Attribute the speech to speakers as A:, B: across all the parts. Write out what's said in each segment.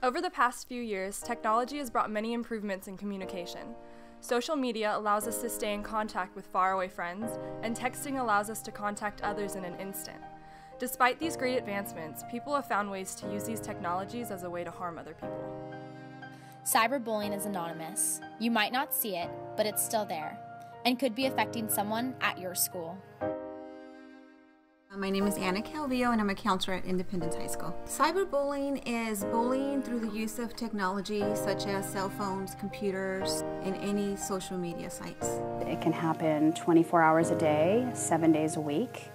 A: Over the past few years, technology has brought many improvements in communication. Social media allows us to stay in contact with faraway friends, and texting allows us to contact others in an instant. Despite these great advancements, people have found ways to use these technologies as a way to harm other people.
B: Cyberbullying is anonymous. You might not see it, but it's still there, and could be affecting someone at your school.
C: My name is Anna Calvillo, and I'm a counselor at Independence High School. Cyberbullying is bullying through the use of technology such as cell phones, computers, and any social media sites.
D: It can happen 24 hours a day, 7 days a week,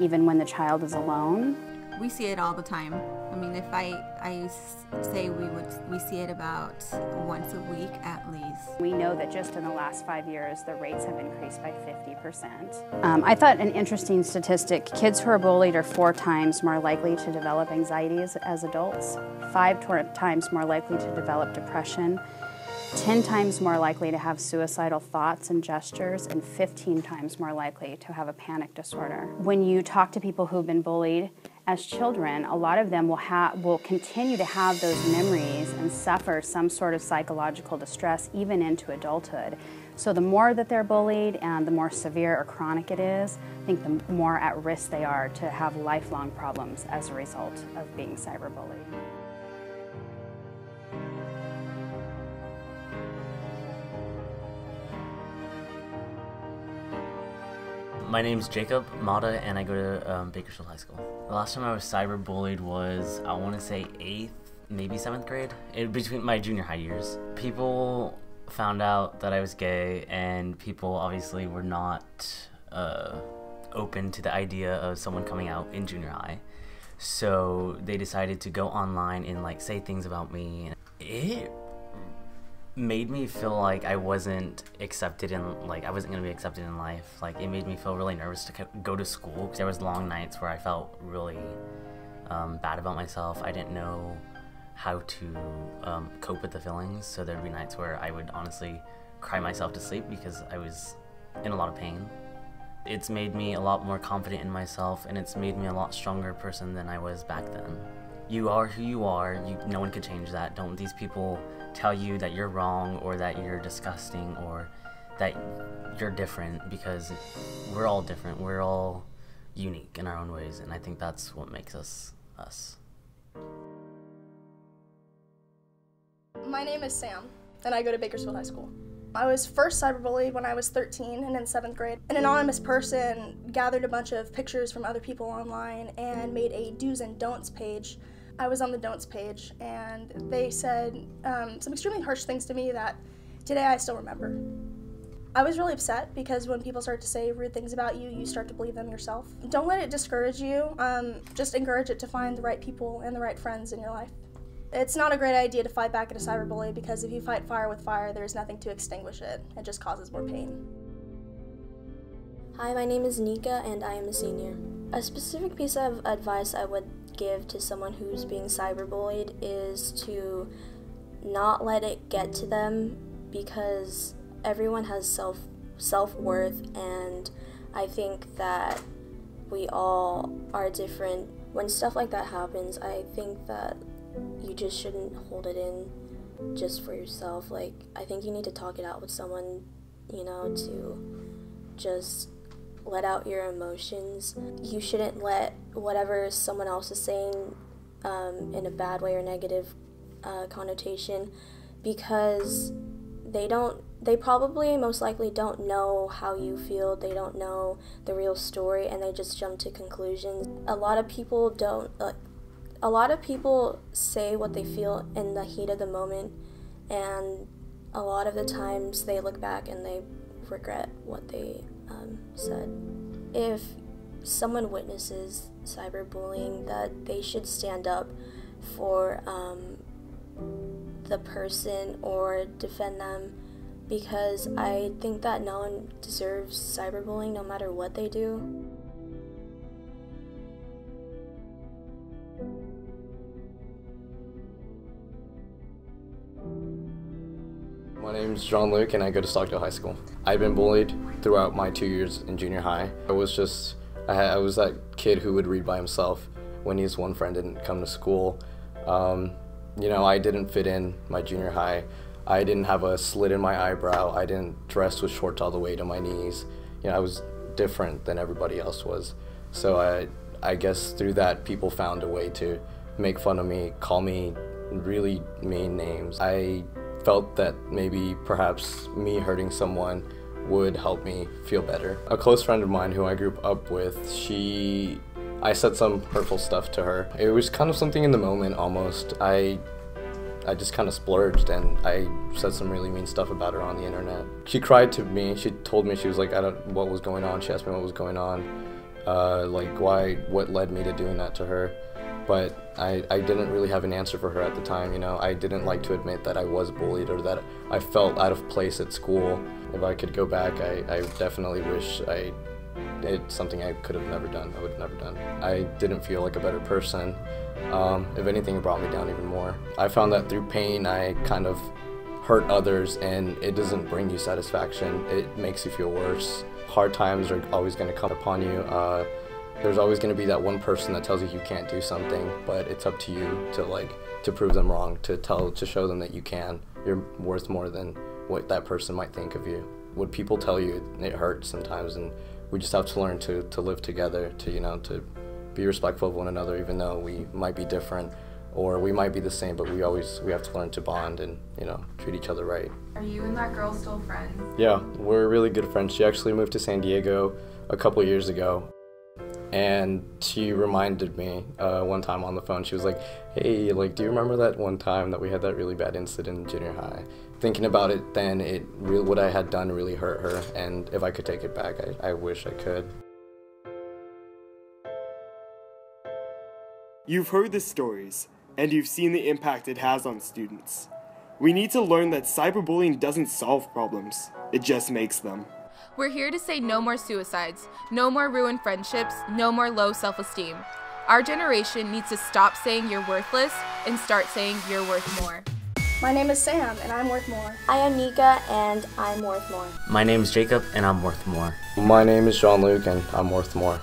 D: even when the child is alone.
C: We see it all the time. I mean, if I say we see it about once a week at least.
D: We know that just in the last 5 years, the rates have increased by 50%. I thought an interesting statistic, kids who are bullied are 4 times more likely to develop anxiety as adults, 5 times more likely to develop depression, 10 times more likely to have suicidal thoughts and gestures, and 15 times more likely to have a panic disorder. When you talk to people who've been bullied as children, a lot of them will continue to have those memories and suffer some sort of psychological distress even into adulthood. So the more that they're bullied and the more severe or chronic it is, I think the more at risk they are to have lifelong problems as a result of being cyberbullied.
E: My name's Jacob Mata, and I go to Bakersfield High School. The last time I was cyberbullied was, I want to say 8th, maybe 7th grade, between my junior high years. People found out that I was gay, and people obviously were not open to the idea of someone coming out in junior high. So they decided to go online and say things about me. It made me feel like I wasn't accepted in, I wasn't gonna be accepted in life. It made me feel really nervous to go to school, because there was long nights where I felt really bad about myself. I didn't know how to cope with the feelings, so there'd be nights where I would honestly cry myself to sleep because I was in a lot of pain. It's made me a lot more confident in myself, and it's made me a lot stronger person than I was back then. You are who you are. No one can change that. Don't these people tell you that you're wrong or that you're disgusting or that you're different, because we're all different. We're all unique in our own ways, and I think that's what makes us us.
F: My name is Sam, and I go to Bakersfield High School. I was first cyberbullied when I was 13 and in 7th grade. An anonymous person gathered a bunch of pictures from other people online and made a do's and don'ts page. I was on the don'ts page, and they said some extremely harsh things to me that today I still remember. I was really upset because when people start to say rude things about you, you start to believe them yourself. Don't let it discourage you. Just encourage it to find the right people and the right friends in your life. It's not a great idea to fight back at a cyberbully, because if you fight fire with fire, there's nothing to extinguish it. It just causes more pain.
G: Hi, my name is Nika, and I am a senior. A specific piece of advice I would give to someone who's being cyberbullied is to not let it get to them, because everyone has self-worth, and I think that we all are different. When stuff like that happens, I think that you just shouldn't hold it in just for yourself. I think you need to talk it out with someone, to just let out your emotions. You shouldn't let whatever someone else is saying in a bad way or negative connotation, because they probably most likely don't know how you feel. They don't know the real story, and they just jump to conclusions. A lot of people say what they feel in the heat of the moment, and a lot of the times they look back and they regret what they said. If someone witnesses cyberbullying, that they should stand up for the person or defend them, because I think that no one deserves cyberbullying no matter what they do.
H: My name's Jean-Luc, and I go to Stockdale High School. I've been bullied throughout my 2 years in junior high. I was that kid who would read by himself when his one friend didn't come to school. You know, I didn't fit in my junior high. I didn't have a slit in my eyebrow. I didn't dress with shorts all the way to my knees. You know, I was different than everybody else was. So I guess through that, people found a way to make fun of me, call me really mean names. I felt that maybe perhaps me hurting someone would help me feel better. A close friend of mine who I grew up with, I said some hurtful stuff to her. It was kind of something in the moment almost. I just kind of splurged and I said some really mean stuff about her on the internet. She cried to me. She told me, she was like, what was going on. She asked me what was going on, like what led me to doing that to her. But I didn't really have an answer for her at the time, you know. I didn't like to admit that I was bullied or that I felt out of place at school. If I could go back, I definitely wish it's something I could have never done. I would have never done. I didn't feel like a better person. If anything, it brought me down even more. I found that through pain, I kind of hurt others, and it doesn't bring you satisfaction. It makes you feel worse. Hard times are always going to come upon you. There's always going to be that one person that tells you can't do something, but it's up to you to prove them wrong, to show them that you can. You're worth more than what that person might think of you. What people tell you, it hurts sometimes, and we just have to learn to live together, to be respectful of one another, even though we might be different or we might be the same, but we have to learn to bond and, treat each other right.
A: Are you and that girl still friends?
H: Yeah, we're really good friends. She actually moved to San Diego a couple years ago, and she reminded me one time on the phone. She was like, hey, do you remember that one time that we had that really bad incident in junior high? Thinking about it then, what I had done really hurt her, and if I could take it back, I wish I could.
I: You've heard the stories, and you've seen the impact it has on students. We need to learn that cyberbullying doesn't solve problems, it just makes them.
J: We're here to say no more suicides, no more ruined friendships, no more low self-esteem. Our generation needs to stop saying you're worthless and start saying you're worth more.
F: My name is Sam, and I'm worth more.
G: I am Nika, and I'm worth more.
E: My name is Jacob, and I'm worth more.
H: My name is Jean-Luc, and I'm worth more.